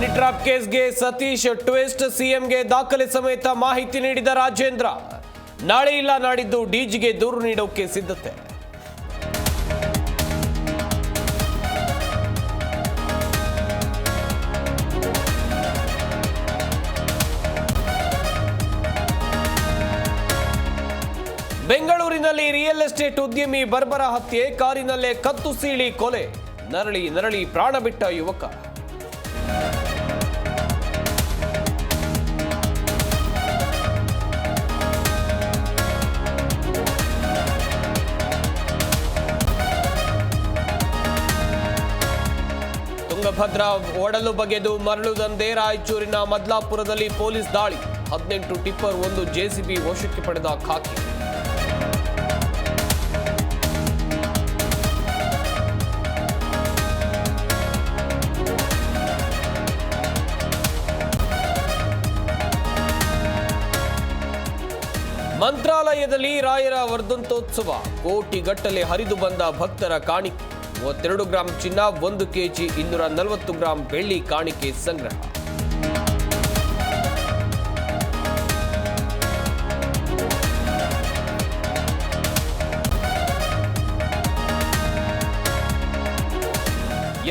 Honey trap ಕೇಸ್ಗೆ Satish twist, ಸಿಎಂಗೆ ದಾಖಲೆ ಸಮೇತ ಮಾಹಿತಿ ನೀಡಿದ ರಾಜೇಂದ್ರ. ನಾಳೆ ಇಲ್ಲ ನಾಡಿದ್ದು ಡಿಜಿಗೆ ದೂರು ನೀಡೋಕೆ ಸಿದ್ಧತೆ. ಬೆಂಗಳೂರಿನಲ್ಲಿ ರಿಯಲ್ ಎಸ್ಟೇಟ್ ಉದ್ಯಮಿ ಬರ್ಬರ ಹತ್ಯೆ, ಕಾರಿನಲ್ಲೇ ಕತ್ತು ಸೀಳಿ ಕೊಲೆ, ನರಳಿ ಪ್ರಾಣ ಬಿಟ್ಟ ಯುವಕ. ತುಂಗಭದ್ರಾ ಒಡಲು ಬಗೆದು ಮರಳು ದಂಧೆ, ರಾಯಚೂರಿನ ಮದ್ಲಾಪುರದಲ್ಲಿ ಪೊಲೀಸ್ ದಾಳಿ, 18 ಟಿಪ್ಪರ್, 1 ಜೆಸಿಬಿ ವಶಕ್ಕೆ ಪಡೆದ ಖಾಕಿ. ಮಂತ್ರಾಲಯದಲ್ಲಿ ರಾಯರ ವರ್ಧಂತೋತ್ಸವ, ಕೋಟಿಗಟ್ಟಲೆ ಹರಿದು ಬಂದ ಭಕ್ತರ ಕಾಣಿಕೆ, 32 ಗ್ರಾಂ ಚಿನ್ನ, 1 ಕೆಜಿ 240 ಗ್ರಾಂ ಬೆಳ್ಳಿ ಕಾಣಿಕೆ ಸಂಗ್ರಹ.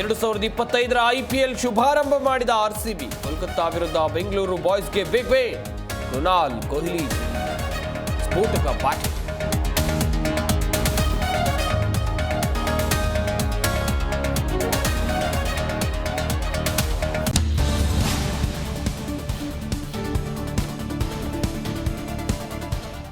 ಎರಡು 2025 IPL ಶುಭಾರಂಭ ಮಾಡಿದ RCB, ಕೋಲ್ಕತ್ತಾ ವಿರುದ್ಧ ಬೆಂಗಳೂರು ಬಾಯ್ಸ್ಗೆ ಬಿಗ್ ವಿನ್, ಕೃಣಾಲ್ ಕೊಹ್ಲಿ ಸ್ಫೋಟಕ ಬ್ಯಾಟಿಂಗ್.